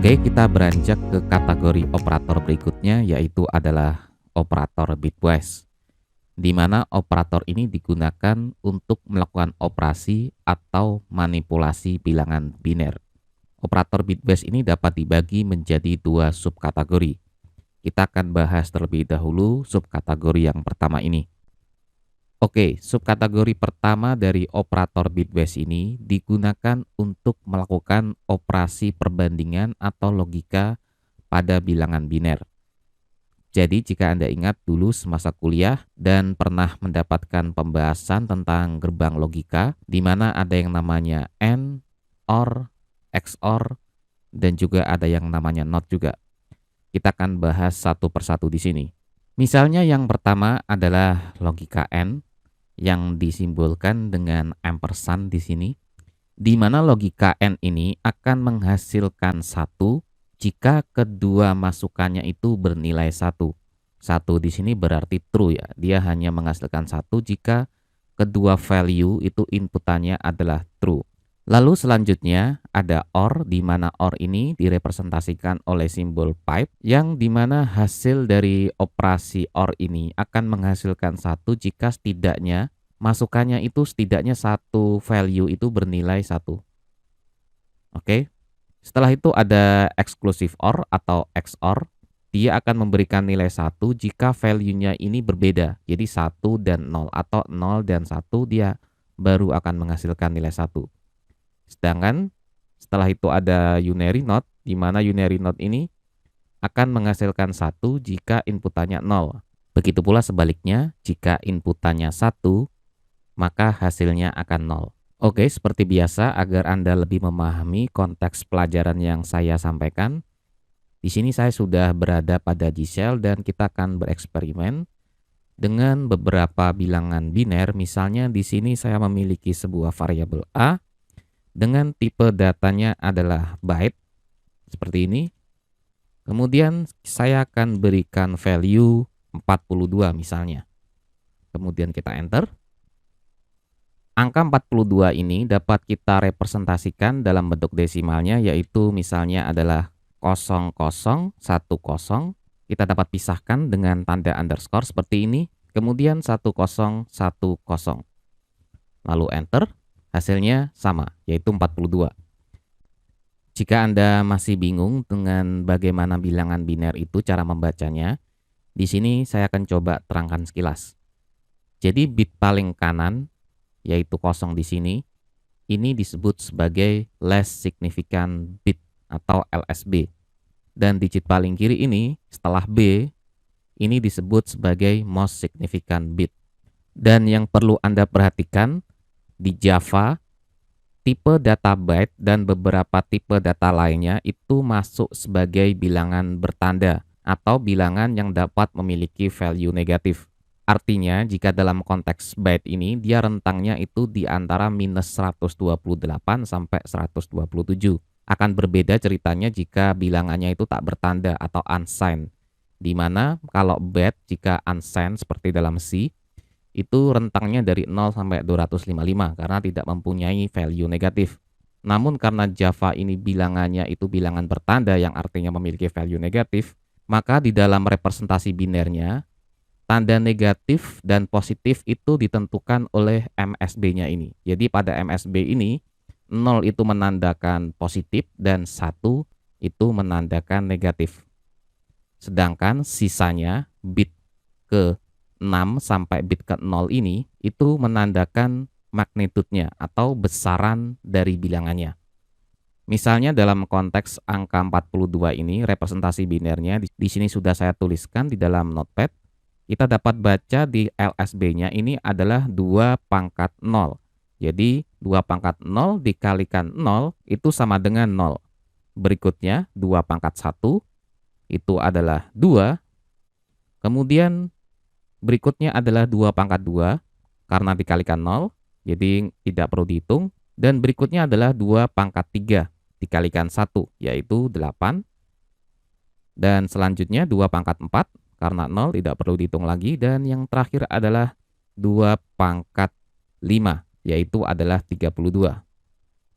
Oke, kita beranjak ke kategori operator berikutnya, yaitu adalah operator bitwise, di mana operator ini digunakan untuk melakukan operasi atau manipulasi bilangan biner. Operator bitwise ini dapat dibagi menjadi dua subkategori. Kita akan bahas terlebih dahulu subkategori yang pertama ini. Oke, subkategori pertama dari operator bitwise ini digunakan untuk melakukan operasi perbandingan atau logika pada bilangan biner. Jadi jika Anda ingat dulu semasa kuliah dan pernah mendapatkan pembahasan tentang gerbang logika, di mana ada yang namanya AND, OR, XOR, dan juga ada yang namanya NOT juga. Kita akan bahas satu persatu di sini. Misalnya yang pertama adalah logika AND, yang disimbolkan dengan ampersand di sini, di mana logika AND ini akan menghasilkan satu jika kedua masukannya itu bernilai satu. Satu di sini berarti true ya, dia hanya menghasilkan satu jika kedua value itu inputannya adalah true. Lalu selanjutnya ada OR, di mana OR ini direpresentasikan oleh simbol pipe, yang di mana hasil dari operasi OR ini akan menghasilkan satu jika setidaknya masukannya itu setidaknya satu value itu bernilai satu. Oke. Setelah itu ada exclusive OR atau XOR, dia akan memberikan nilai satu jika value-nya ini berbeda. Jadi 1 dan 0 atau 0 dan 1 dia baru akan menghasilkan nilai 1. Sedangkan setelah itu ada unary not, di mana unary not ini akan menghasilkan 1 jika inputannya 0. Begitu pula sebaliknya, jika inputannya 1, maka hasilnya akan 0. Oke, seperti biasa agar Anda lebih memahami konteks pelajaran yang saya sampaikan, di sini saya sudah berada pada G-Cell dan kita akan bereksperimen dengan beberapa bilangan biner. Misalnya di sini saya memiliki sebuah variabel A dengan tipe datanya adalah byte, seperti ini. Kemudian saya akan berikan value 42 misalnya. Kemudian kita enter. Angka 42 ini dapat kita representasikan dalam bentuk desimalnya, yaitu misalnya adalah 0010. Kita dapat pisahkan dengan tanda underscore seperti ini. Kemudian 1010. Lalu enter. Hasilnya sama, yaitu 42. Jika Anda masih bingung dengan bagaimana bilangan biner itu cara membacanya, di sini saya akan coba terangkan sekilas. Jadi bit paling kanan, yaitu 0 di sini, ini disebut sebagai less significant bit atau LSB. Dan digit paling kiri ini, setelah B, ini disebut sebagai most significant bit. Dan yang perlu Anda perhatikan, di Java, tipe data byte dan beberapa tipe data lainnya itu masuk sebagai bilangan bertanda atau bilangan yang dapat memiliki value negatif. Artinya, jika dalam konteks byte ini, dia rentangnya itu di antara minus 128 sampai 127. Akan berbeda ceritanya jika bilangannya itu tak bertanda atau unsigned. Di mana kalau byte jika unsigned seperti dalam C, itu rentangnya dari 0 sampai 255 karena tidak mempunyai value negatif. Namun karena Java ini bilangannya itu bilangan bertanda yang artinya memiliki value negatif, maka di dalam representasi binernya, tanda negatif dan positif itu ditentukan oleh MSB-nya ini. Jadi pada MSB ini, 0 itu menandakan positif dan 1 itu menandakan negatif. Sedangkan sisanya bit ke 6 sampai bit ke 0 ini itu menandakan magnitudenya atau besaran dari bilangannya. Misalnya dalam konteks angka 42 ini representasi binernya di sini sudah saya tuliskan di dalam notepad. Kita dapat baca di LSB-nya ini adalah 2 pangkat 0. Jadi 2 pangkat 0 dikalikan 0 itu sama dengan 0. Berikutnya 2 pangkat 1 itu adalah 2. Kemudian berikutnya adalah 2 pangkat 2 karena dikalikan 0, jadi tidak perlu dihitung. Dan berikutnya adalah 2 pangkat 3 dikalikan 1, yaitu 8. Dan selanjutnya 2 pangkat 4 karena 0 tidak perlu dihitung lagi. Dan yang terakhir adalah 2 pangkat 5, yaitu adalah 32.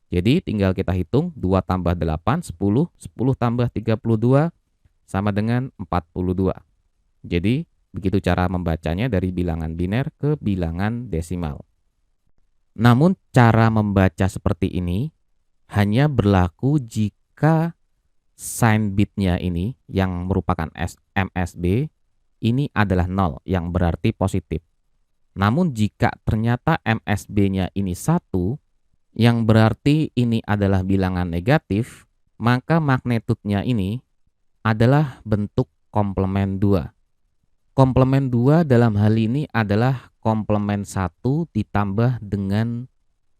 Jadi tinggal kita hitung 2 tambah 8, 10, 10 tambah 32 sama dengan 42. Jadi begitu cara membacanya dari bilangan biner ke bilangan desimal. Namun cara membaca seperti ini hanya berlaku jika sign bitnya ini yang merupakan MSB ini adalah 0 yang berarti positif. Namun jika ternyata MSB-nya ini 1 yang berarti ini adalah bilangan negatif, maka magnitudenya ini adalah bentuk komplement 2. Komplement 2 dalam hal ini adalah komplement 1 ditambah dengan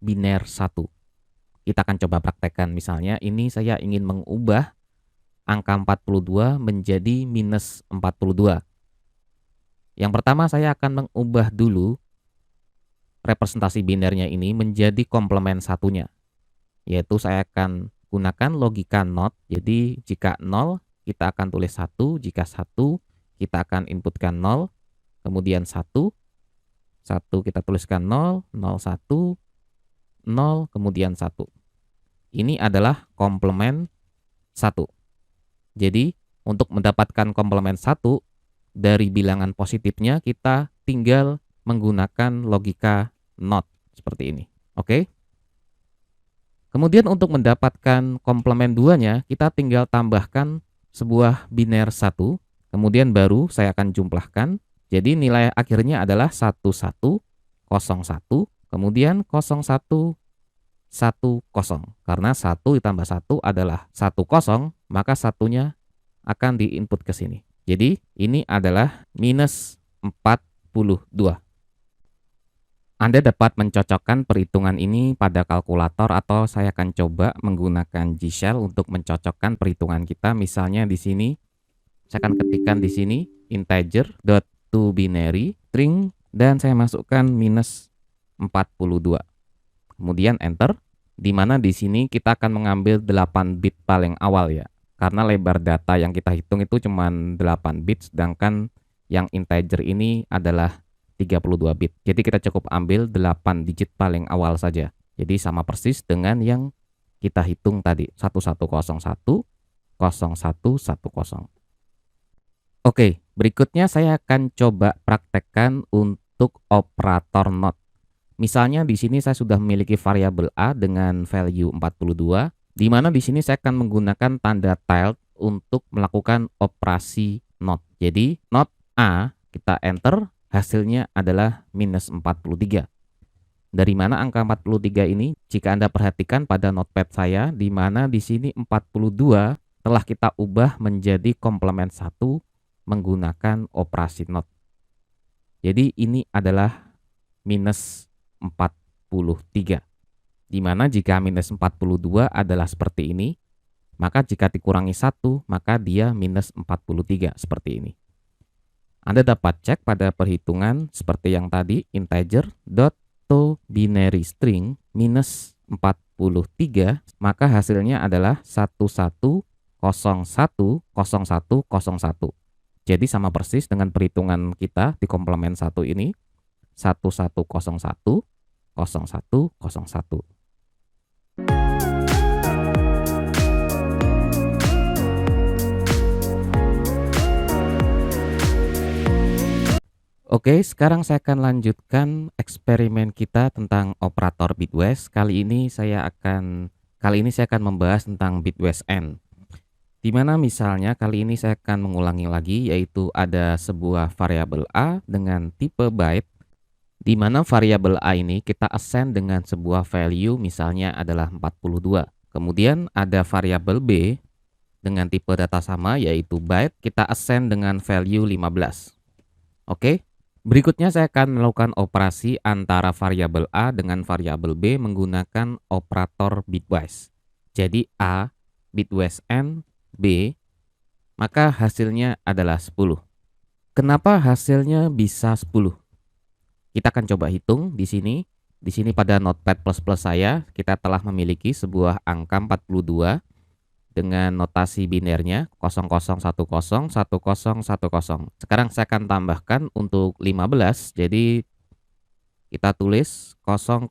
biner 1. Kita akan coba praktekkan. Misalnya ini saya ingin mengubah angka 42 menjadi minus 42. Yang pertama saya akan mengubah dulu representasi binernya ini menjadi komplement satunya. Yaitu saya akan gunakan logika NOT. Jadi jika 0 kita akan tulis 1, jika 1 kita akan inputkan 0, kemudian 1, 1 kita tuliskan 0, 0, 1, 0, kemudian 1. Ini adalah komplement 1. Jadi untuk mendapatkan komplement 1 dari bilangan positifnya kita tinggal menggunakan logika NOT seperti ini. Oke? Kemudian untuk mendapatkan komplement 2-nya kita tinggal tambahkan sebuah biner 1. Kemudian baru saya akan jumlahkan. Jadi nilai akhirnya adalah 1101, kemudian 0110. Karena 1 ditambah 1 adalah 10, maka satunya akan diinput ke sini. Jadi ini adalah minus 42. Anda dapat mencocokkan perhitungan ini pada kalkulator atau saya akan coba menggunakan G-Shell untuk mencocokkan perhitungan kita. Misalnya di sini saya akan ketikkan di sini integer dot to binary string dan saya masukkan minus 42. Kemudian enter, di mana di sini kita akan mengambil 8 bit paling awal ya. Karena lebar data yang kita hitung itu cuma 8 bit, sedangkan yang integer ini adalah 32 bit. Jadi kita cukup ambil 8 digit paling awal saja. Jadi sama persis dengan yang kita hitung tadi, 1101, 0110. Oke, berikutnya saya akan coba praktekkan untuk operator NOT. Misalnya di sini saya sudah memiliki variabel A dengan value 42, di mana di sini saya akan menggunakan tanda tilde untuk melakukan operasi NOT. Jadi NOT A, kita enter, hasilnya adalah minus 43. Dari mana angka 43 ini? Jika Anda perhatikan pada notepad saya, di mana di sini 42 telah kita ubah menjadi komplement 1 menggunakan operasi NOT. Jadi ini adalah minus 43. Di mana jika minus 42 adalah seperti ini, maka jika dikurangi 1, maka dia minus 43 seperti ini. Anda dapat cek pada perhitungan seperti yang tadi, integer dot to binary string minus 43, maka hasilnya adalah 11010101. Jadi sama persis dengan perhitungan kita di komplement 1 ini, 11010101. Oke, sekarang saya akan lanjutkan eksperimen kita tentang operator bitwise. Kali ini saya akan membahas tentang bitwise n. Di mana misalnya kali ini saya akan mengulangi lagi, yaitu ada sebuah variabel A dengan tipe byte, di mana variabel A ini kita assign dengan sebuah value misalnya adalah 42. Kemudian ada variabel B dengan tipe data sama yaitu byte, kita assign dengan value 15. Oke, berikutnya saya akan melakukan operasi antara variabel A dengan variabel B menggunakan operator bitwise. Jadi A bitwise n, B, maka hasilnya adalah 10. Kenapa hasilnya bisa 10? Kita akan coba hitung di sini. Di sini pada notepad plus saya, kita telah memiliki sebuah angka 42 dengan notasi binernya 00101010. Sekarang saya akan tambahkan untuk 15. Jadi kita tulis 0000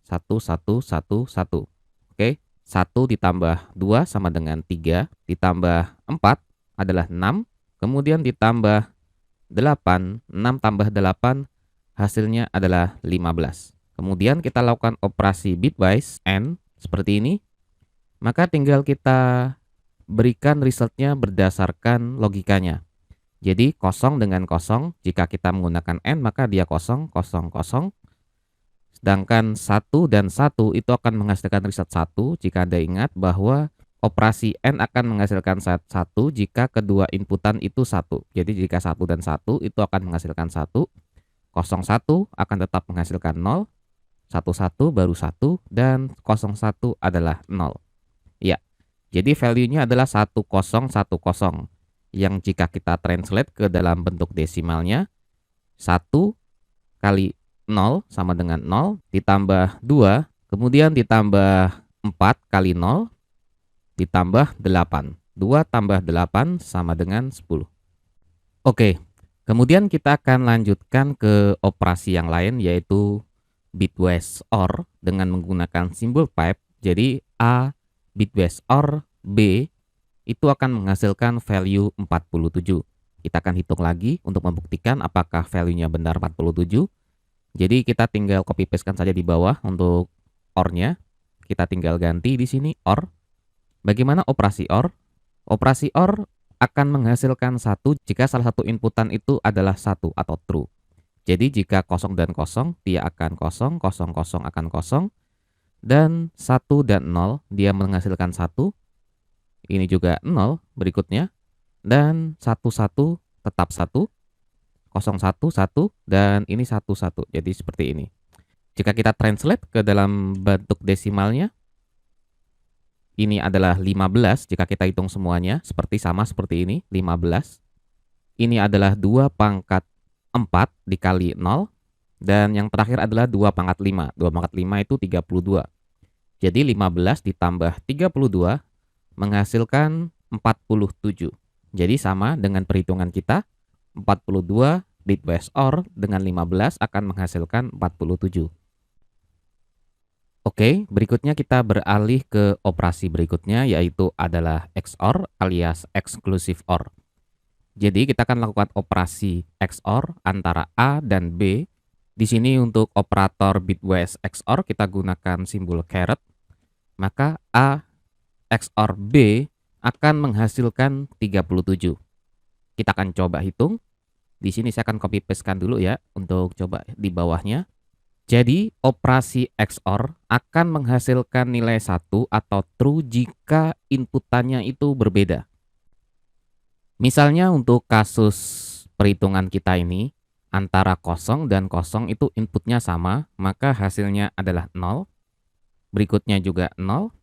1, 1, 1, 1. Oke, 1 ditambah 2 sama dengan 3, ditambah 4 adalah 6, kemudian ditambah 8, 6 tambah 8 hasilnya adalah 15. Kemudian kita lakukan operasi bitwise AND seperti ini, maka tinggal kita berikan resultnya berdasarkan logikanya. Jadi 0 dengan 0, jika kita menggunakan AND maka dia 0, 0, 0. Sedangkan 1 dan 1 itu akan menghasilkan result 1 jika Anda ingat bahwa operasi AND akan menghasilkan 1 jika kedua inputan itu 1. Jadi jika 1 dan 1 itu akan menghasilkan 1, 0, 1 akan tetap menghasilkan 0, 1, 1 baru 1, dan 0, 1 adalah 0. Ya, jadi value-nya adalah 1010 yang jika kita translate ke dalam bentuk desimalnya 1 kali 0 sama dengan 0 ditambah 2, kemudian ditambah 4 kali 0 ditambah 8. 2 tambah 8 sama dengan 10. Oke, kemudian kita akan lanjutkan ke operasi yang lain yaitu bitwise OR dengan menggunakan simbol pipe. Jadi A bitwise OR B itu akan menghasilkan value 47. Kita akan hitung lagi untuk membuktikan apakah value-nya benar 47. Jadi kita tinggal copy paste-kan saja di bawah untuk OR-nya. Kita tinggal ganti di sini OR. Bagaimana operasi OR? Operasi OR akan menghasilkan 1 jika salah satu inputan itu adalah 1 atau true. Jadi jika 0 dan 0, dia akan 0, 0, 0 akan 0. Dan 1 dan 0, dia menghasilkan 1. Ini juga 0 berikutnya. Dan 1, 1 tetap 1. 0, 1, 1, dan ini 1, 1. Jadi seperti ini. Jika kita translate ke dalam bentuk desimalnya, ini adalah 15 jika kita hitung semuanya, sama seperti ini, 15. Ini adalah 2 pangkat 4 dikali 0, dan yang terakhir adalah 2 pangkat 5. 2 pangkat 5 itu 32. Jadi 15 ditambah 32 menghasilkan 47. Jadi sama dengan perhitungan kita, 42 bitwise OR dengan 15 akan menghasilkan 47. Oke, berikutnya kita beralih ke operasi berikutnya yaitu adalah XOR alias exclusive OR. Jadi kita akan lakukan operasi XOR antara A dan B. Di sini untuk operator bitwise XOR kita gunakan simbol caret. Maka A XOR B akan menghasilkan 37. Kita akan coba hitung. Di sini saya akan copy paste-kan dulu ya untuk coba di bawahnya. Jadi operasi XOR akan menghasilkan nilai 1 atau true jika inputannya itu berbeda. Misalnya untuk kasus perhitungan kita ini antara 0 dan 0 itu inputnya sama, maka hasilnya adalah 0. Berikutnya juga 0.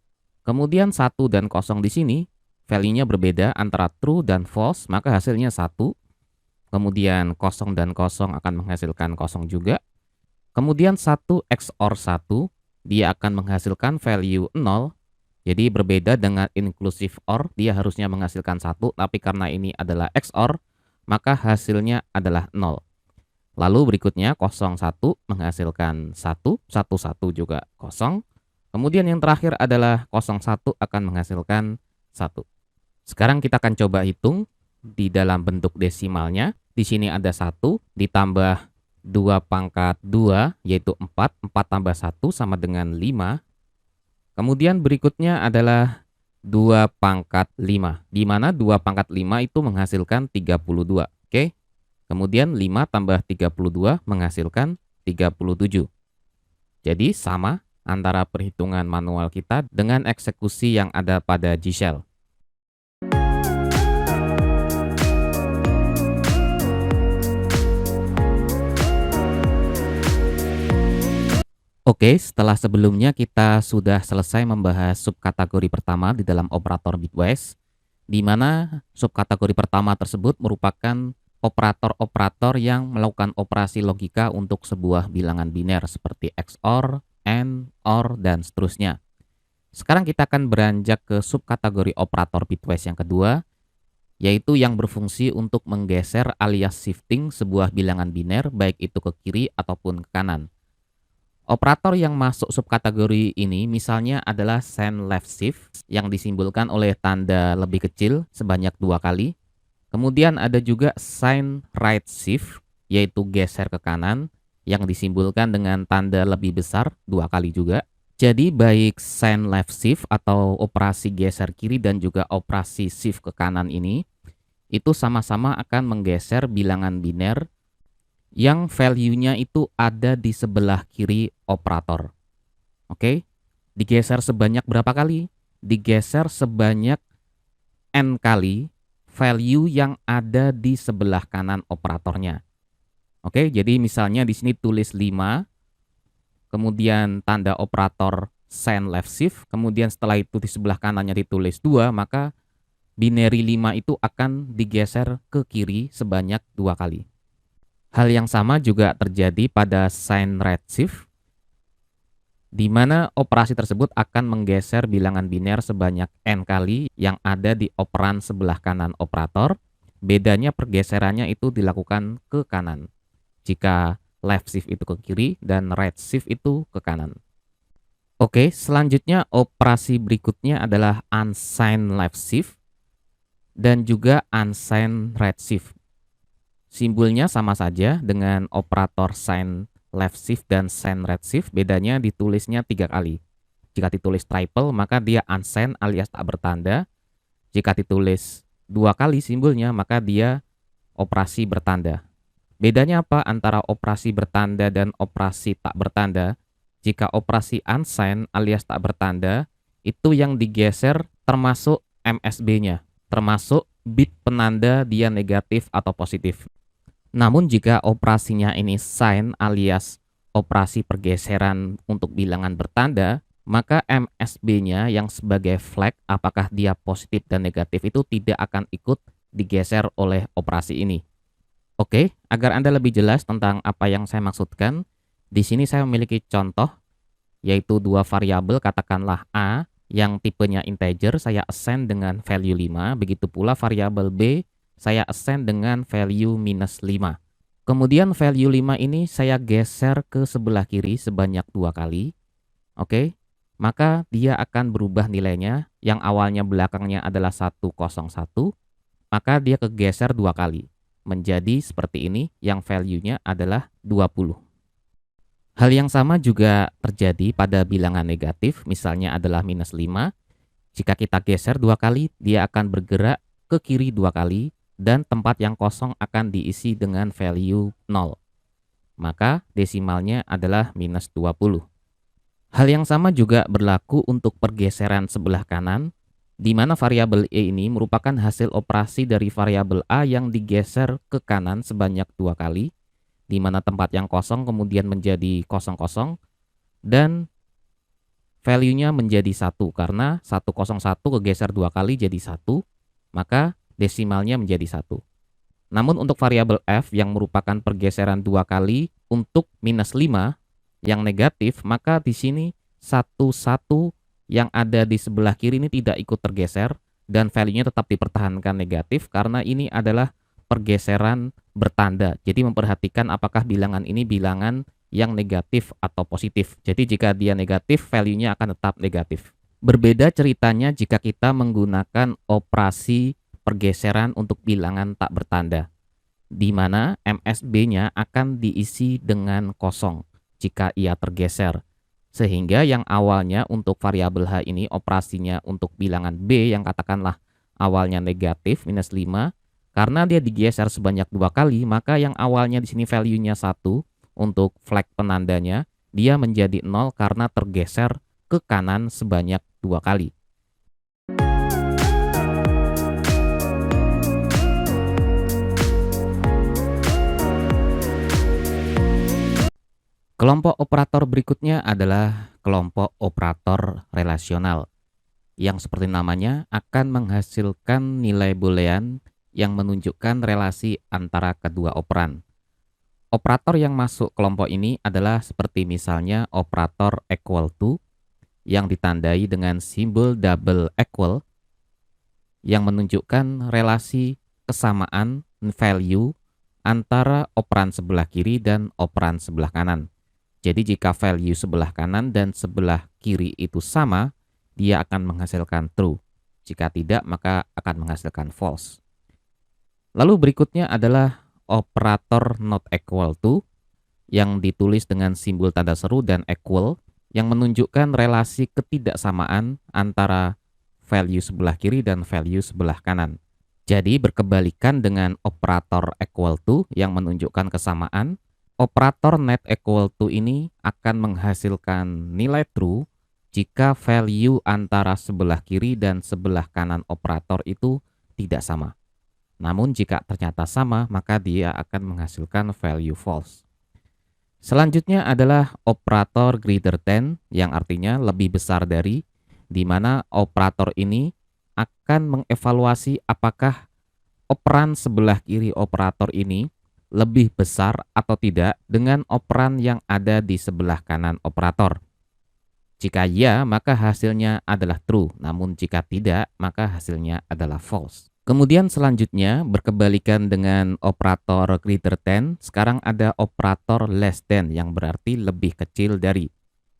Kemudian 1 dan 0 di sini value-nya berbeda antara true dan false, maka hasilnya 1. Kemudian 0 dan 0 akan menghasilkan 0 juga. Kemudian 1 XOR 1, dia akan menghasilkan value 0. Jadi berbeda dengan inclusive OR, dia harusnya menghasilkan 1, tapi karena ini adalah XOR, maka hasilnya adalah 0. Lalu berikutnya 0, 1 menghasilkan 1, 1, 1 juga 0. Kemudian yang terakhir adalah 0, 1 akan menghasilkan 1. Sekarang kita akan coba hitung di dalam bentuk desimalnya. Di sini ada 1 ditambah 2 pangkat 2 yaitu 4. 4 tambah 1 sama dengan 5. Kemudian berikutnya adalah 2 pangkat 5. Di mana 2 pangkat 5 itu menghasilkan 32. Oke. Kemudian 5 tambah 32 menghasilkan 37. Jadi sama antara perhitungan manual kita dengan eksekusi yang ada pada G-Shell. Oke, setelah sebelumnya kita sudah selesai membahas subkategori pertama di dalam operator bitwise, di mana subkategori pertama tersebut merupakan operator-operator yang melakukan operasi logika untuk sebuah bilangan biner seperti XOR, AND, OR, dan seterusnya. Sekarang kita akan beranjak ke subkategori operator bitwise yang kedua, yaitu yang berfungsi untuk menggeser alias shifting sebuah bilangan biner baik itu ke kiri ataupun ke kanan. Operator yang masuk subkategori ini misalnya adalah sign left shift yang disimbolkan oleh tanda lebih kecil sebanyak 2 kali. Kemudian ada juga sign right shift yaitu geser ke kanan yang disimbolkan dengan tanda lebih besar 2 kali juga. Jadi baik sign left shift atau operasi geser kiri dan juga operasi shift ke kanan ini itu sama-sama akan menggeser bilangan biner yang value-nya itu ada di sebelah kiri operator. Oke, digeser sebanyak berapa kali? Digeser sebanyak n kali value yang ada di sebelah kanan operatornya. Oke, jadi misalnya di sini tulis 5, kemudian tanda operator sign left shift, kemudian setelah itu di sebelah kanannya ditulis 2, maka binary 5 itu akan digeser ke kiri sebanyak 2 kali. Hal yang sama juga terjadi pada sign right shift, di mana operasi tersebut akan menggeser bilangan biner sebanyak n kali yang ada di operan sebelah kanan operator. Bedanya pergeserannya itu dilakukan ke kanan. Jika left shift itu ke kiri dan right shift itu ke kanan. Oke, selanjutnya operasi berikutnya adalah unsigned left shift dan juga unsigned right shift. Simbolnya sama saja dengan operator sign left shift dan sign right shift, bedanya ditulisnya 3 kali. Jika ditulis triple maka dia unsigned alias tak bertanda. Jika ditulis 2 kali simbolnya maka dia operasi bertanda. Bedanya apa antara operasi bertanda dan operasi tak bertanda? Jika operasi unsigned alias tak bertanda, itu yang digeser termasuk MSB-nya, termasuk bit penanda dia negatif atau positif. Namun jika operasinya ini sign alias operasi pergeseran untuk bilangan bertanda, maka MSB-nya yang sebagai flag apakah dia positif dan negatif itu tidak akan ikut digeser oleh operasi ini. Oke, agar Anda lebih jelas tentang apa yang saya maksudkan, di sini saya memiliki contoh, yaitu 2 variabel, katakanlah A, yang tipenya integer, saya assign dengan value 5, begitu pula variabel B, saya assign dengan value minus 5. Kemudian value 5 ini saya geser ke sebelah kiri sebanyak 2 kali. Oke, maka dia akan berubah nilainya, yang awalnya belakangnya adalah 101, maka dia kegeser 2 kali. Menjadi seperti ini yang value-nya adalah 20. Hal yang sama juga terjadi pada bilangan negatif, misalnya adalah minus 5. Jika kita geser 2 kali, dia akan bergerak ke kiri 2 kali dan tempat yang kosong akan diisi dengan value 0. Maka desimalnya adalah minus 20. Hal yang sama juga berlaku untuk pergeseran sebelah kanan, di mana variabel E ini merupakan hasil operasi dari variabel A yang digeser ke kanan sebanyak 2 kali, di mana tempat yang kosong kemudian menjadi 00 dan value-nya menjadi 1 karena 101 kegeser 2 kali jadi 1, maka desimalnya menjadi 1. Namun untuk variabel F yang merupakan pergeseran 2 kali untuk minus 5 yang negatif, maka di sini 11 yang ada di sebelah kiri ini tidak ikut tergeser dan value-nya tetap dipertahankan negatif karena ini adalah pergeseran bertanda. Jadi memperhatikan apakah bilangan ini bilangan yang negatif atau positif. Jadi jika dia negatif, value-nya akan tetap negatif. Berbeda ceritanya jika kita menggunakan operasi pergeseran untuk bilangan tak bertanda, di mana MSB-nya akan diisi dengan kosong jika ia tergeser. Sehingga yang awalnya untuk variabel H ini operasinya untuk bilangan B yang katakanlah awalnya negatif minus 5, karena dia digeser sebanyak 2 kali, maka yang awalnya di sini value-nya 1 untuk flag penandanya, dia menjadi 0 karena tergeser ke kanan sebanyak 2 kali. Kelompok operator berikutnya adalah kelompok operator relasional, yang seperti namanya akan menghasilkan nilai boolean yang menunjukkan relasi antara kedua operan. Operator yang masuk kelompok ini adalah seperti misalnya operator equal to, yang ditandai dengan simbol double equal, yang menunjukkan relasi kesamaan value antara operan sebelah kiri dan operan sebelah kanan. Jadi jika value sebelah kanan dan sebelah kiri itu sama, dia akan menghasilkan true. Jika tidak, maka akan menghasilkan false. Lalu berikutnya adalah operator not equal to yang ditulis dengan simbol tanda seru dan equal yang menunjukkan relasi ketidaksamaan antara value sebelah kiri dan value sebelah kanan. Jadi berkebalikan dengan operator equal to yang menunjukkan kesamaan, operator net equal to ini akan menghasilkan nilai true jika value antara sebelah kiri dan sebelah kanan operator itu tidak sama. Namun jika ternyata sama, maka dia akan menghasilkan value false. Selanjutnya adalah operator greater than yang artinya lebih besar dari, di mana operator ini akan mengevaluasi apakah operan sebelah kiri operator ini lebih besar atau tidak dengan operan yang ada di sebelah kanan operator. Jika ya, maka hasilnya adalah true, namun jika tidak, maka hasilnya adalah false. Kemudian selanjutnya berkebalikan dengan operator greater than, sekarang ada operator less than yang berarti lebih kecil dari.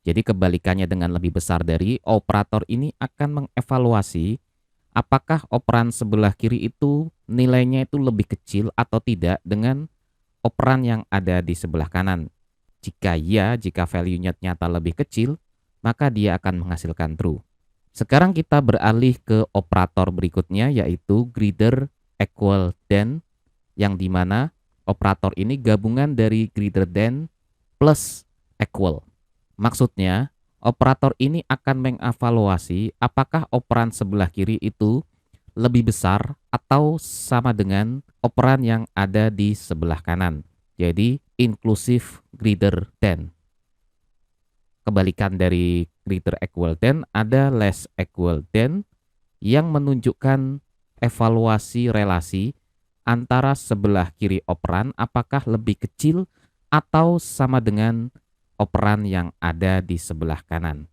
Jadi kebalikannya dengan lebih besar dari, operator ini akan mengevaluasi apakah operan sebelah kiri itu nilainya itu lebih kecil atau tidak dengan operan yang ada di sebelah kanan. Jika ya, jika value-nya ternyata lebih kecil, maka dia akan menghasilkan true. Sekarang kita beralih ke operator berikutnya, yaitu greater equal than, yang dimana operator ini gabungan dari greater than plus equal. Maksudnya, operator ini akan mengevaluasi apakah operan sebelah kiri itu lebih besar atau sama dengan operan yang ada di sebelah kanan. Jadi, inclusive greater than. Kebalikan dari greater equal than ada less equal than yang menunjukkan evaluasi relasi antara sebelah kiri operan apakah lebih kecil atau sama dengan operan yang ada di sebelah kanan.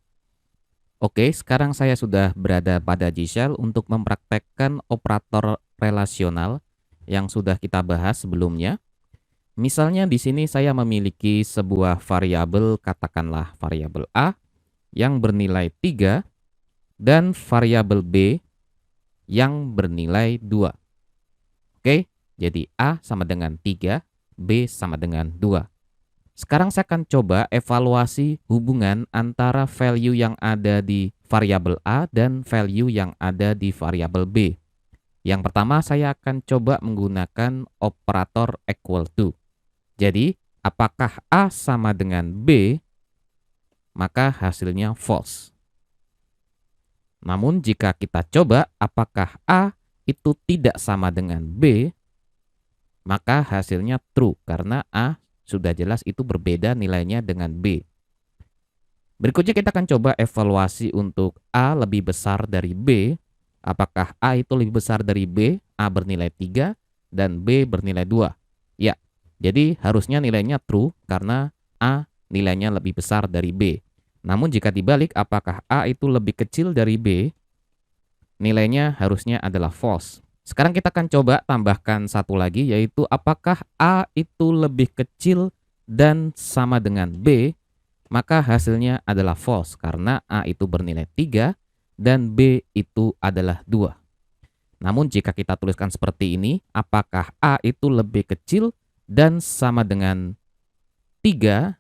Oke, sekarang saya sudah berada pada G-Shell untuk mempraktekkan operator relasional yang sudah kita bahas sebelumnya. Misalnya di sini saya memiliki sebuah variabel, katakanlah variabel A yang bernilai 3 dan variabel B yang bernilai 2. Oke, jadi A sama dengan 3, B sama dengan 2. Sekarang saya akan coba evaluasi hubungan antara value yang ada di variabel A dan value yang ada di variabel B. Yang pertama saya akan coba menggunakan operator equal to. Jadi, apakah A sama dengan B, maka hasilnya false. Namun jika kita coba apakah A itu tidak sama dengan B, maka hasilnya true karena A sudah jelas itu berbeda nilainya dengan B. Berikutnya kita akan coba evaluasi untuk A lebih besar dari B. Apakah A itu lebih besar dari B? A bernilai 3 dan B bernilai 2. Ya, jadi harusnya nilainya true karena A nilainya lebih besar dari B. Namun jika dibalik apakah A itu lebih kecil dari B, nilainya harusnya adalah false. Sekarang kita akan coba tambahkan satu lagi, yaitu apakah A itu lebih kecil dan sama dengan B, maka hasilnya adalah false karena A itu bernilai 3 dan B itu adalah 2. Namun jika kita tuliskan seperti ini, apakah A itu lebih kecil dan sama dengan 3,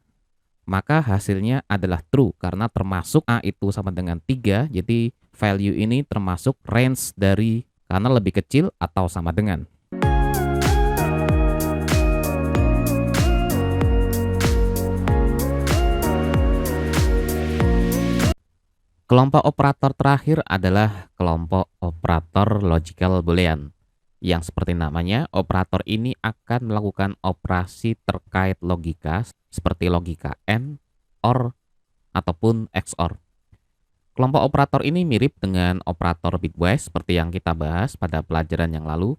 maka hasilnya adalah true karena termasuk A itu sama dengan 3, jadi value ini termasuk range dari karena lebih kecil atau sama dengan. Kelompok operator terakhir adalah kelompok operator logical boolean. Yang seperti namanya, operator ini akan melakukan operasi terkait logika seperti logika AND, OR, ataupun XOR. Kelompok operator ini mirip dengan operator bitwise seperti yang kita bahas pada pelajaran yang lalu.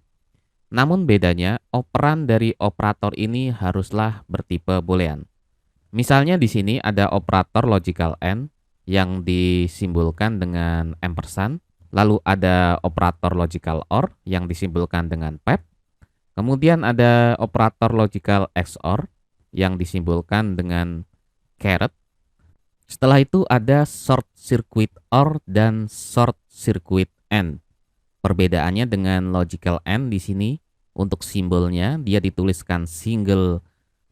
Namun bedanya, operan dari operator ini haruslah bertipe boolean. Misalnya di sini ada operator logical AND yang disimbolkan dengan ampersand. Lalu ada operator logical OR yang disimbolkan dengan pep. Kemudian ada operator logical XOR yang disimbolkan dengan caret. Setelah itu ada short circuit OR dan short circuit AND. Perbedaannya dengan logical AND di sini, untuk simbolnya dia dituliskan single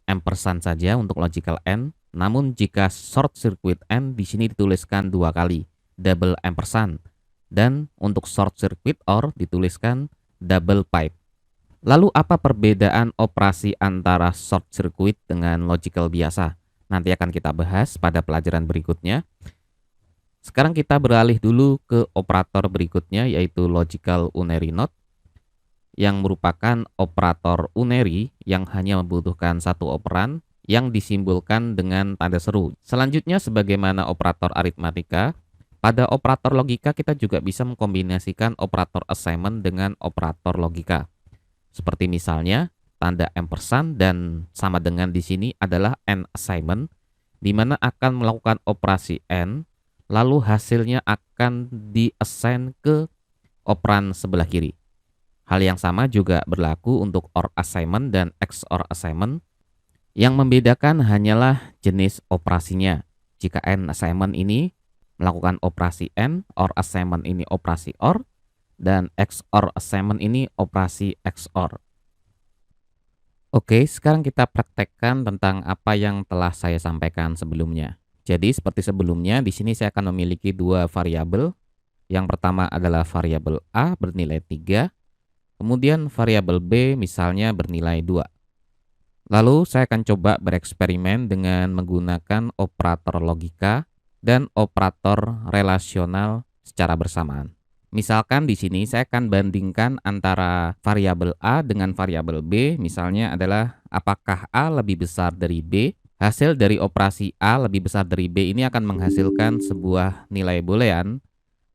ampersand saja untuk logical AND. Namun jika short circuit AND di sini dituliskan 2 kali, double ampersand. Dan untuk short circuit OR dituliskan double pipe. Lalu apa perbedaan operasi antara short circuit dengan logical biasa? Nanti akan kita bahas pada pelajaran berikutnya. Sekarang kita beralih dulu ke operator berikutnya, yaitu logical unary not, yang merupakan operator unary yang hanya membutuhkan satu operan yang disimbolkan dengan tanda seru. Selanjutnya, sebagaimana operator aritmatika, pada operator logika kita juga bisa mengkombinasikan operator assignment dengan operator logika. Seperti misalnya tanda ampersand dan sama dengan di sini adalah AND assignment, di mana akan melakukan operasi AND, lalu hasilnya akan di-assign ke operan sebelah kiri. Hal yang sama juga berlaku untuk OR assignment dan XOR assignment. Yang membedakan hanyalah jenis operasinya. Jika AND assignment ini melakukan operasi AND, OR assignment ini operasi OR, dan XOR assignment ini operasi XOR. Oke, sekarang kita praktekkan tentang apa yang telah saya sampaikan sebelumnya. Jadi seperti sebelumnya, di sini saya akan memiliki dua variabel. Yang pertama adalah variabel A bernilai 3, kemudian variabel B misalnya bernilai 2. Lalu saya akan coba bereksperimen dengan menggunakan operator logika dan operator relasional secara bersamaan. Misalkan di sini saya akan bandingkan antara variabel A dengan variabel B, misalnya adalah apakah A lebih besar dari B. Hasil dari operasi A lebih besar dari B ini akan menghasilkan sebuah nilai boolean,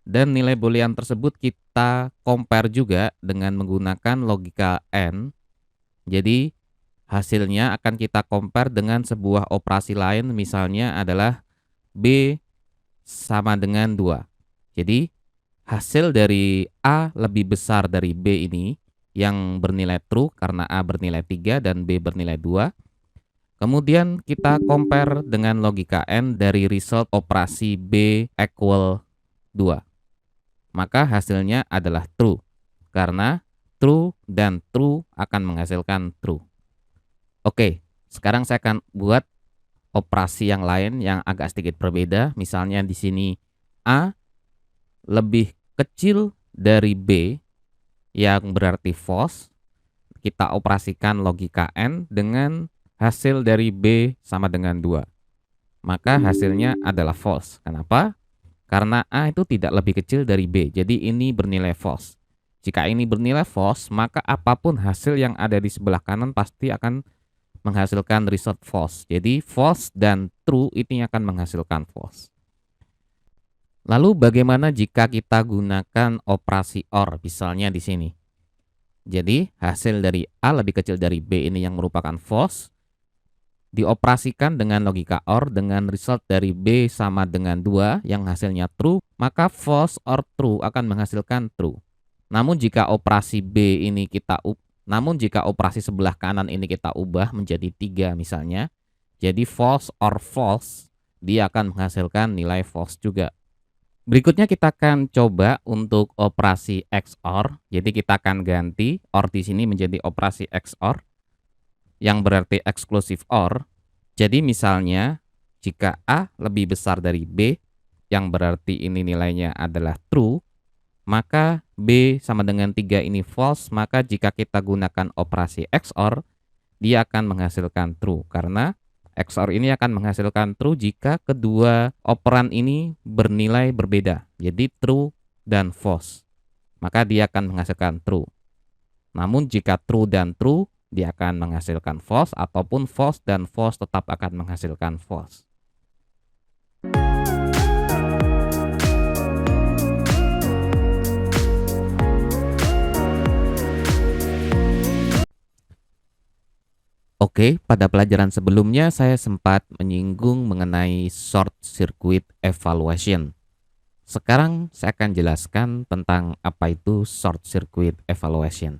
dan nilai boolean tersebut kita compare juga dengan menggunakan logika AND. Jadi hasilnya akan kita compare dengan sebuah operasi lain, misalnya adalah B sama dengan 2. Jadi hasil dari A lebih besar dari B ini yang bernilai true karena A bernilai 3 dan B bernilai 2. Kemudian kita compare dengan logika AND dari result operasi B equal 2. Maka hasilnya adalah true karena true dan true akan menghasilkan true. Oke, sekarang saya akan buat operasi yang lain yang agak sedikit berbeda. Misalnya di sini A lebih kecil dari B yang berarti false. Kita operasikan logika AND dengan hasil dari B sama dengan 2. Maka hasilnya adalah false. Kenapa? Karena A itu tidak lebih kecil dari B. Jadi ini bernilai false. Jika ini bernilai false, maka apapun hasil yang ada di sebelah kanan pasti akan menghasilkan result false. Jadi false dan true ini akan menghasilkan false. Lalu bagaimana jika kita gunakan operasi OR, misalnya di sini. Jadi hasil dari A lebih kecil dari B ini yang merupakan false, dioperasikan dengan logika OR dengan result dari B sama dengan 2 yang hasilnya true, maka false or true akan menghasilkan true. Namun jika operasi B ini jika operasi sebelah kanan ini kita ubah menjadi 3 misalnya, jadi false or false, dia akan menghasilkan nilai false juga. Berikutnya kita akan coba untuk operasi XOR. Jadi kita akan ganti OR di sini menjadi operasi XOR yang berarti exclusive OR. Jadi misalnya jika A lebih besar dari B yang berarti ini nilainya adalah true, maka B sama dengan 3 ini false, maka jika kita gunakan operasi XOR, dia akan menghasilkan true karena XOR ini akan menghasilkan true jika kedua operan ini bernilai berbeda. Jadi true dan false. Maka dia akan menghasilkan true. Namun jika true dan true, dia akan menghasilkan false, ataupun false dan false tetap akan menghasilkan false. Oke, pada pelajaran sebelumnya saya sempat menyinggung mengenai short circuit evaluation. Sekarang saya akan jelaskan tentang apa itu short circuit evaluation.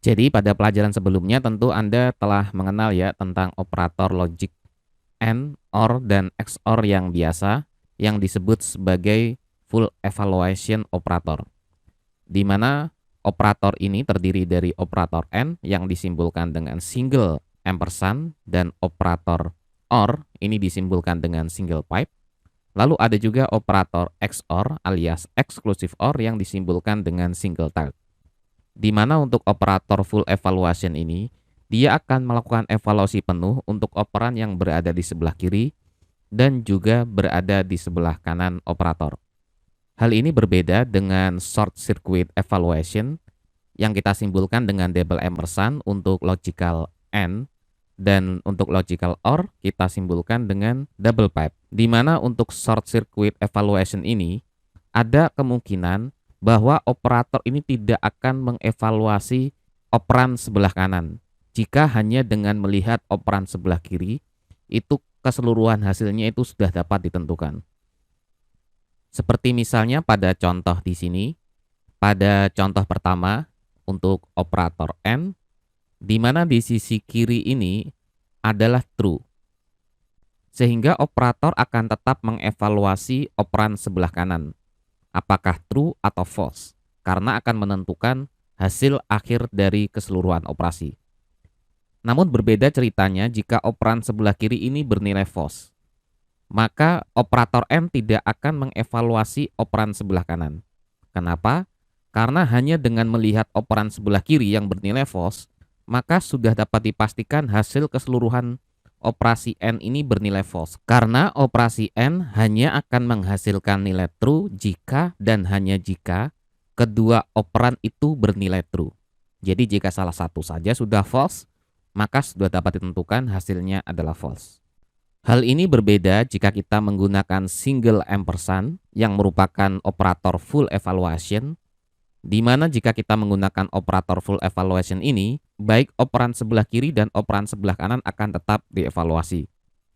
Jadi pada pelajaran sebelumnya tentu Anda telah mengenal ya tentang operator logic AND, OR, dan XOR yang biasa yang disebut sebagai full evaluation operator, di mana operator ini terdiri dari operator AND yang disimbolkan dengan single ampersand dan operator OR ini disimbolkan dengan single pipe. Lalu ada juga operator XOR alias exclusive OR yang disimbolkan dengan single tilde. Di mana untuk operator full evaluation ini, dia akan melakukan evaluasi penuh untuk operan yang berada di sebelah kiri dan juga berada di sebelah kanan operator. Hal ini berbeda dengan short circuit evaluation yang kita simbolkan dengan double ampersand untuk logical AND, dan untuk logical OR kita simbolkan dengan double pipe. Di mana untuk short circuit evaluation ini ada kemungkinan bahwa operator ini tidak akan mengevaluasi operan sebelah kanan. Jika hanya dengan melihat operan sebelah kiri, itu keseluruhan hasilnya itu sudah dapat ditentukan. Seperti misalnya pada contoh di sini, pada contoh pertama untuk operator AND, di mana di sisi kiri ini adalah true. Sehingga operator akan tetap mengevaluasi operan sebelah kanan, apakah true atau false, karena akan menentukan hasil akhir dari keseluruhan operasi. Namun berbeda ceritanya jika operan sebelah kiri ini bernilai false, maka operator AND tidak akan mengevaluasi operan sebelah kanan. Kenapa? Karena hanya dengan melihat operan sebelah kiri yang bernilai false, maka sudah dapat dipastikan hasil keseluruhan operasi AND ini bernilai false. Karena operasi AND hanya akan menghasilkan nilai true jika dan hanya jika kedua operan itu bernilai true. Jadi jika salah satu saja sudah false, maka sudah dapat ditentukan hasilnya adalah false. Hal ini berbeda jika kita menggunakan single ampersand yang merupakan operator full evaluation, di mana jika kita menggunakan operator full evaluation ini, baik operan sebelah kiri dan operan sebelah kanan akan tetap dievaluasi.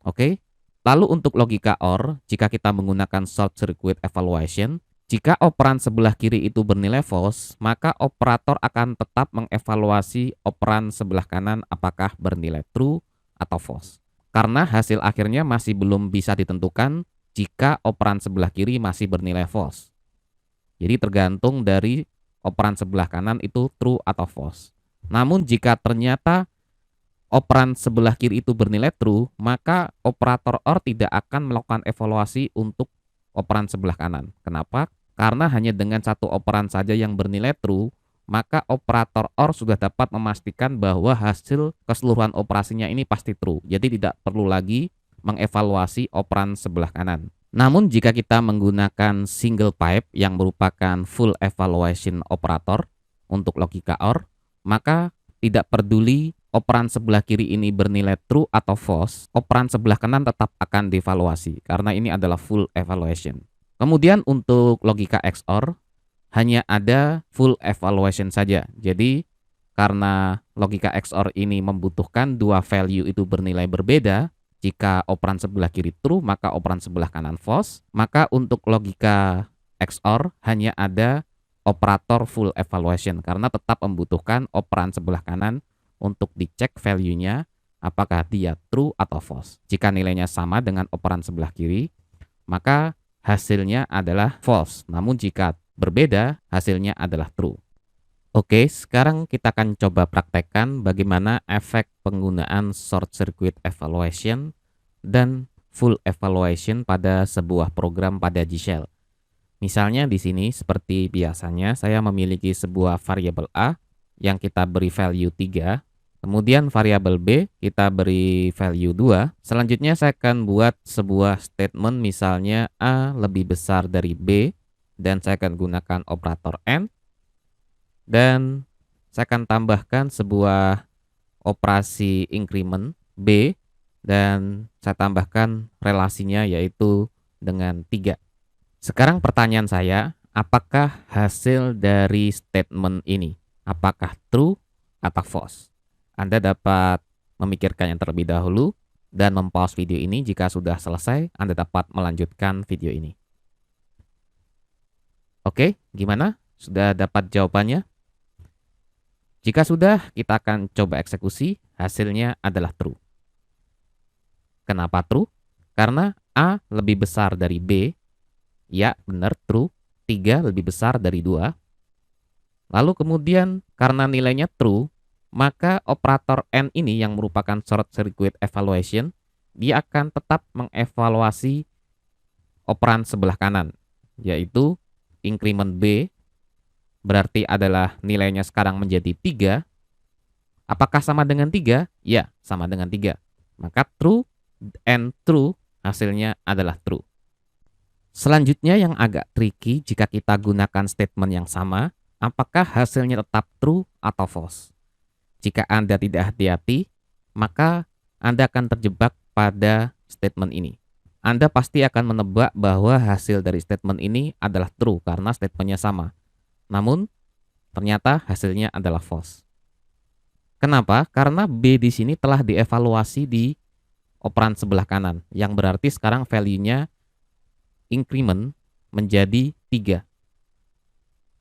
Oke? Lalu untuk logika OR, jika kita menggunakan short circuit evaluation, jika operan sebelah kiri itu bernilai false, maka operator akan tetap mengevaluasi operan sebelah kanan apakah bernilai true atau false. Karena hasil akhirnya masih belum bisa ditentukan jika operan sebelah kiri masih bernilai false. Jadi tergantung dari operan sebelah kanan itu true atau false. Namun jika ternyata operan sebelah kiri itu bernilai true, maka operator OR tidak akan melakukan evaluasi untuk operan sebelah kanan. Kenapa? Karena hanya dengan satu operan saja yang bernilai true, maka operator OR sudah dapat memastikan bahwa hasil keseluruhan operasinya ini pasti true. Jadi tidak perlu lagi mengevaluasi operan sebelah kanan. Namun jika kita menggunakan single pipe yang merupakan full evaluation operator untuk logika OR, maka tidak peduli operan sebelah kiri ini bernilai true atau false, operan sebelah kanan tetap akan dievaluasi karena ini adalah full evaluation. Kemudian untuk logika XOR hanya ada full evaluation saja. Jadi karena logika XOR ini membutuhkan dua value itu bernilai berbeda, jika operan sebelah kiri true, maka operan sebelah kanan false. Maka untuk logika XOR hanya ada operator full evaluation karena tetap membutuhkan operan sebelah kanan untuk dicek value-nya apakah dia true atau false. Jika nilainya sama dengan operan sebelah kiri, maka hasilnya adalah false. Namun jika berbeda, hasilnya adalah true. Oke, sekarang kita akan coba praktekkan bagaimana efek penggunaan short circuit evaluation dan full evaluation pada sebuah program pada G-Shell. Misalnya di sini seperti biasanya saya memiliki sebuah variabel A yang kita beri value 3, kemudian variabel B kita beri value 2. Selanjutnya saya akan buat sebuah statement misalnya A lebih besar dari B dan saya akan gunakan operator AND. Dan saya akan tambahkan sebuah operasi increment B dan saya tambahkan relasinya yaitu dengan 3. Sekarang pertanyaan saya, apakah hasil dari statement ini? Apakah true atau false? Anda dapat memikirkan yang terlebih dahulu dan mempause video ini. Jika sudah selesai, Anda dapat melanjutkan video ini. Oke, gimana? Sudah dapat jawabannya? Jika sudah, kita akan coba eksekusi, hasilnya adalah true. Kenapa true? Karena A lebih besar dari B. Ya, benar, true. 3 lebih besar dari 2. Lalu kemudian karena nilainya true, maka operator AND ini yang merupakan short circuit evaluation, dia akan tetap mengevaluasi operan sebelah kanan, yaitu increment B, berarti adalah nilainya sekarang menjadi 3. Apakah sama dengan 3? Ya, sama dengan 3. Maka true and true hasilnya adalah true. Selanjutnya yang agak tricky jika kita gunakan statement yang sama, apakah hasilnya tetap true atau false? Jika Anda tidak hati-hati, maka Anda akan terjebak pada statement ini. Anda pasti akan menebak bahwa hasil dari statement ini adalah true karena statementnya sama. Namun, ternyata hasilnya adalah false. Kenapa? Karena B di sini telah dievaluasi di operan sebelah kanan, yang berarti sekarang value-nya increment menjadi 3.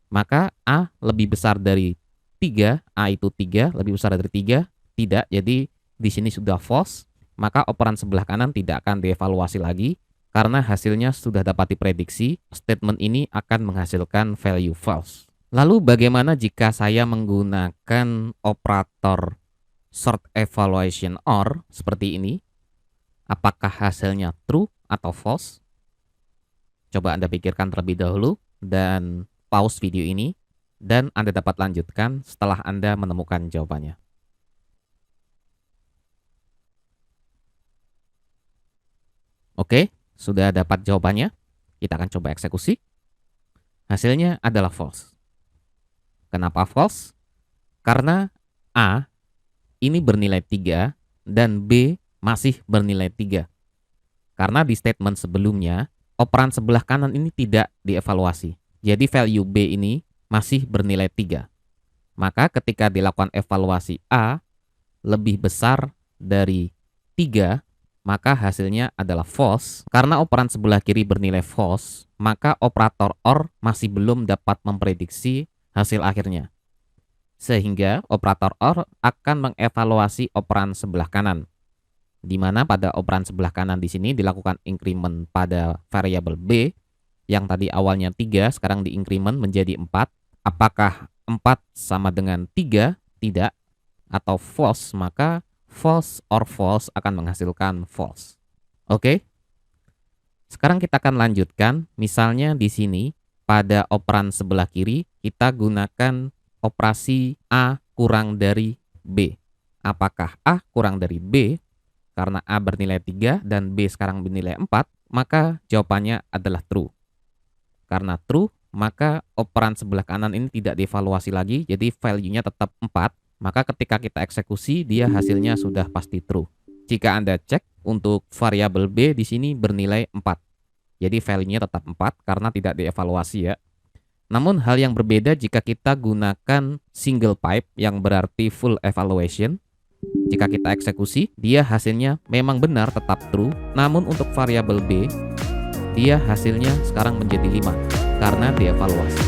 Maka A lebih besar dari 3, A itu 3, lebih besar dari 3, tidak, jadi di sini sudah false, maka operan sebelah kanan tidak akan dievaluasi lagi, karena hasilnya sudah dapat diprediksi, statement ini akan menghasilkan value false. Lalu bagaimana jika saya menggunakan operator short evaluation OR seperti ini? Apakah hasilnya true atau false? Coba Anda pikirkan terlebih dahulu dan pause video ini, dan Anda dapat lanjutkan setelah Anda menemukan jawabannya. Oke, sudah dapat jawabannya. Kita akan coba eksekusi. Hasilnya adalah false. Kenapa false? Karena A ini bernilai 3 dan B masih bernilai 3. Karena di statement sebelumnya, operan sebelah kanan ini tidak dievaluasi. Jadi value B ini masih bernilai 3. Maka ketika dilakukan evaluasi A lebih besar dari 3, maka hasilnya adalah false. Karena operan sebelah kiri bernilai false, maka operator OR masih belum dapat memprediksi hasil akhirnya. Sehingga operator OR akan mengevaluasi operan sebelah kanan, di mana pada operan sebelah kanan di sini dilakukan increment pada variabel B yang tadi awalnya 3, sekarang diincrement menjadi 4. Apakah 4 sama dengan 3? Tidak. Atau false, maka false or false akan menghasilkan false. Oke. Sekarang kita akan lanjutkan, misalnya di sini pada operan sebelah kiri kita gunakan operasi A kurang dari B. Apakah A kurang dari B? Karena A bernilai 3 dan B sekarang bernilai 4, maka jawabannya adalah true. Karena true, maka operan sebelah kanan ini tidak dievaluasi lagi, jadi value-nya tetap 4. Maka ketika kita eksekusi, dia hasilnya sudah pasti true. Jika Anda cek untuk variabel B di sini bernilai 4. Jadi value-nya tetap 4 karena tidak dievaluasi ya. Namun hal yang berbeda jika kita gunakan single pipe yang berarti full evaluation. Jika kita eksekusi, dia hasilnya memang benar tetap true, namun untuk variabel B, dia hasilnya sekarang menjadi 5 karena dievaluasi.